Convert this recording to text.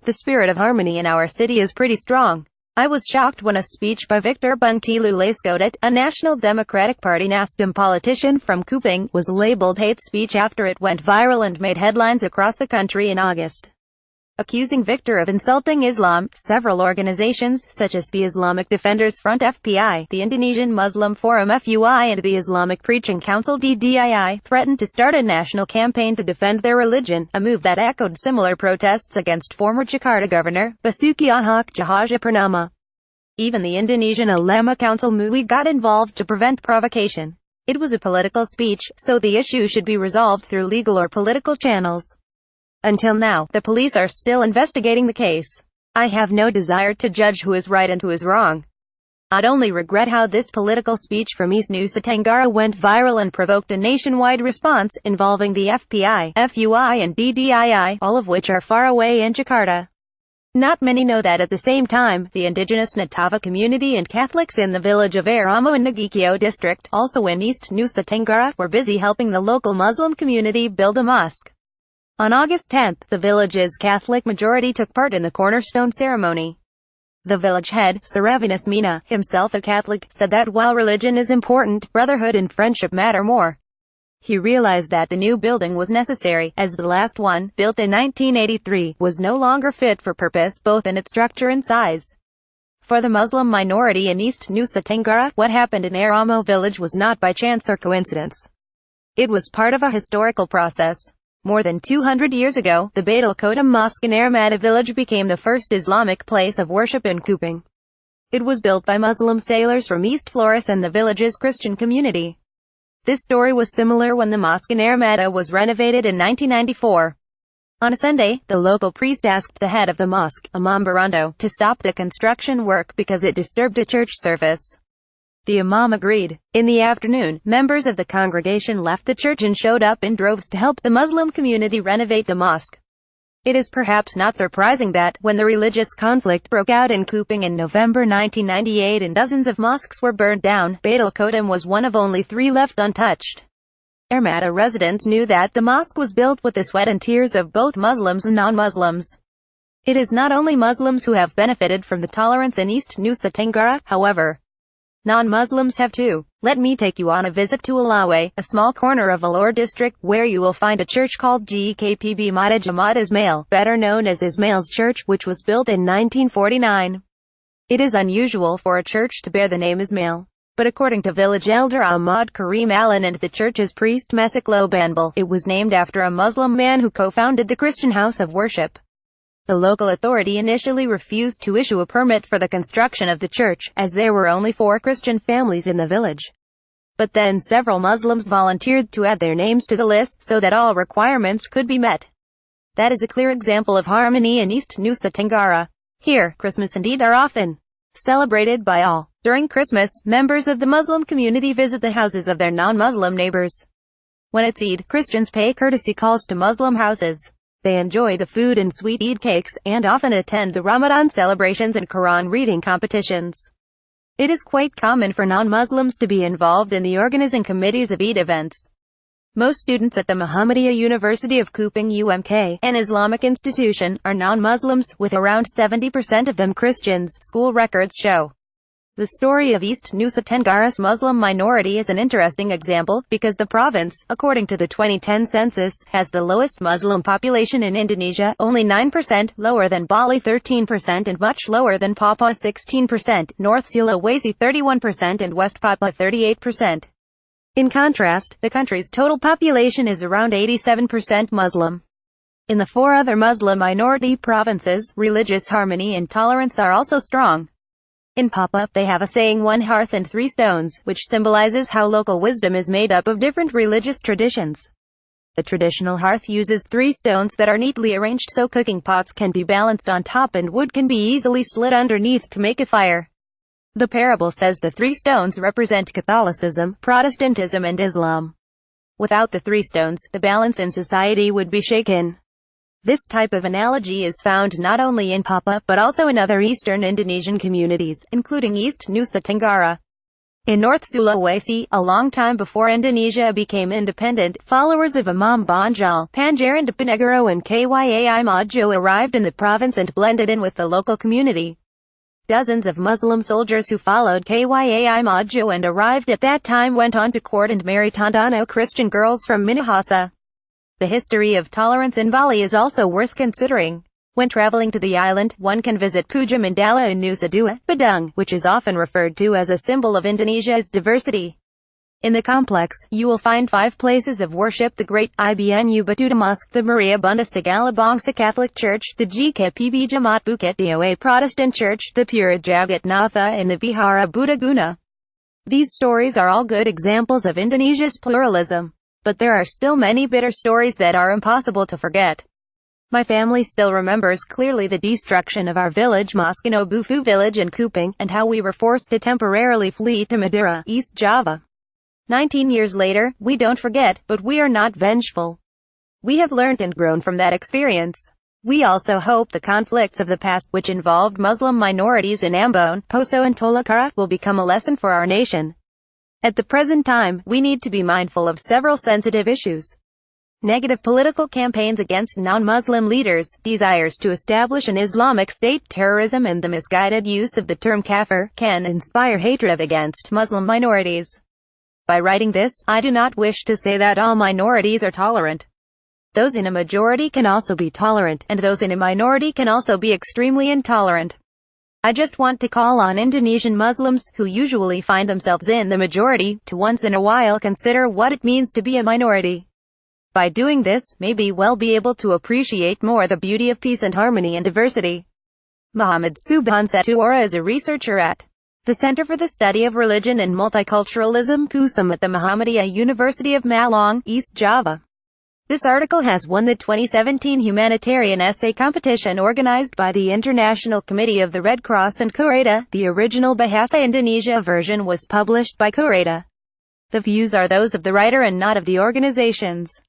The spirit of harmony in our city is pretty strong. I was shocked when a speech by Victor Bungtilu Laiskodat, a National Democratic Party NasDem politician from Kupang, was labeled hate speech after it went viral and made headlines across the country in August. Accusing Victor of insulting Islam, several organizations, such as the Islamic Defenders Front FPI, the Indonesian Muslim Forum FUI and the Islamic Preaching Council DDII, threatened to start a national campaign to defend their religion, a move that echoed similar protests against former Jakarta Governor, Basuki Cahayapurnama. Even the Indonesian Ulama Council MUI got involved to prevent provocation. It was a political speech, so the issue should be resolved through legal or political channels. Until now, the police are still investigating the case. I have no desire to judge who is right and who is wrong. I'd only regret how this political speech from East Nusa Tenggara went viral and provoked a nationwide response, involving the FPI, FUI and DDII, all of which are far away in Jakarta. Not many know that at the same time, the indigenous Natava community and Catholics in the village of Airamo in Nagikio district, also in East Nusa Tenggara, were busy helping the local Muslim community build a mosque. On August 10, the village's Catholic majority took part in the cornerstone ceremony. The village head, Saravinus Mina, himself a Catholic, said that while religion is important, brotherhood and friendship matter more. He realized that the new building was necessary, as the last one, built in 1983, was no longer fit for purpose, both in its structure and size. For the Muslim minority in East Nusa Tenggara, what happened in Airamo village was not by chance or coincidence. It was part of a historical process. More than 200 years ago, the Baitul Kodam Mosque in Airmada village became the first Islamic place of worship in Kupang. It was built by Muslim sailors from East Flores and the village's Christian community. This story was similar when the mosque in Airmada was renovated in 1994. On a Sunday, the local priest asked the head of the mosque, Imam Barando, to stop the construction work because it disturbed a church service. The imam agreed. In the afternoon, members of the congregation left the church and showed up in droves to help the Muslim community renovate the mosque. It is perhaps not surprising that, when the religious conflict broke out in Kupang in November 1998 and dozens of mosques were burned down, Baitul Kodam was one of only 3 left untouched. Airmada residents knew that the mosque was built with the sweat and tears of both Muslims and non-Muslims. It is not only Muslims who have benefited from the tolerance in East Nusa Tenggara, however. Non-Muslims have too. Let me take you on a visit to Alawe, a small corner of Alor district, where you will find a church called GKPB Mata Jamaat Ismail, better known as Ismail's Church, which was built in 1949. It is unusual for a church to bear the name Ismail. But according to village elder Ahmad Karim Allen and the church's priest Mesiklo Banbal, it was named after a Muslim man who co-founded the Christian house of worship. The local authority initially refused to issue a permit for the construction of the church, as there were only 4 Christian families in the village. But then several Muslims volunteered to add their names to the list, so that all requirements could be met. That is a clear example of harmony in East Nusa Tenggara. Here, Christmas and Eid are often celebrated by all. During Christmas, members of the Muslim community visit the houses of their non-Muslim neighbors. When it's Eid, Christians pay courtesy calls to Muslim houses. They enjoy the food and sweet Eid cakes, and often attend the Ramadan celebrations and Quran reading competitions. It is quite common for non-Muslims to be involved in the organizing committees of Eid events. Most students at the Muhammadiyah University of Kupang UMK, an Islamic institution, are non-Muslims, with around 70% of them Christians, school records show. The story of East Nusa Tenggara's Muslim minority is an interesting example, because the province, according to the 2010 census, has the lowest Muslim population in Indonesia, only 9%, lower than Bali 13% and much lower than Papua 16%, North Sulawesi 31% and West Papua 38%. In contrast, the country's total population is around 87% Muslim. In the 4 other Muslim minority provinces, religious harmony and tolerance are also strong. In Papua, they have a saying 1 hearth and 3 stones, which symbolizes how local wisdom is made up of different religious traditions. The traditional hearth uses 3 stones that are neatly arranged so cooking pots can be balanced on top and wood can be easily slid underneath to make a fire. The parable says the 3 stones represent Catholicism, Protestantism and Islam. Without the 3 stones, the balance in society would be shaken. This type of analogy is found not only in Papua, but also in other eastern Indonesian communities, including East Nusa Tenggara. In North Sulawesi, a long time before Indonesia became independent, followers of Imam Bonjol, Pangeran Diponegoro and Kyai Mojo arrived in the province and blended in with the local community. Dozens of Muslim soldiers who followed Kyai Mojo and arrived at that time went on to court and marry Tondano Christian girls from Minahasa. The history of tolerance in Bali is also worth considering. When traveling to the island, one can visit Puja Mandala in Nusa Dua, Badung, which is often referred to as a symbol of Indonesia's diversity. In the complex, you will find 5 places of worship: the Great Ibnu Battuta Mosque, the Maria Bunda Segala Bangsa Catholic Church, the GKPB Jamaat Bukit Doa Protestant Church, the Pura Jagat Natha and the Vihara Buddha Guna. These stories are all good examples of Indonesia's pluralism. But there are still many bitter stories that are impossible to forget. My family still remembers clearly the destruction of our village mosque in Obufu village in Kupang, and how we were forced to temporarily flee to Madura, East Java. 19 years later, we don't forget, but we are not vengeful. We have learnt and grown from that experience. We also hope the conflicts of the past, which involved Muslim minorities in Ambon, Poso and Tolokara, will become a lesson for our nation. At the present time, we need to be mindful of several sensitive issues. Negative political campaigns against non-Muslim leaders, desires to establish an Islamic State, terrorism and the misguided use of the term kafir, can inspire hatred against Muslim minorities. By writing this, I do not wish to say that all minorities are tolerant. Those in a majority can also be tolerant, and those in a minority can also be extremely intolerant. I just want to call on Indonesian Muslims, who usually find themselves in the majority, to once in a while consider what it means to be a minority. By doing this, maybe we'll be able to appreciate more the beauty of peace and harmony and diversity. Muhammad Subhan Satuora is a researcher at the Center for the Study of Religion and Multiculturalism, PUSM, at the Muhammadiyah University of Malang, East Java. This article has won the 2017 Humanitarian Essay Competition organized by the International Committee of the Red Cross and Kureta. The original Bahasa Indonesia version was published by Kureta. The views are those of the writer and not of the organizations.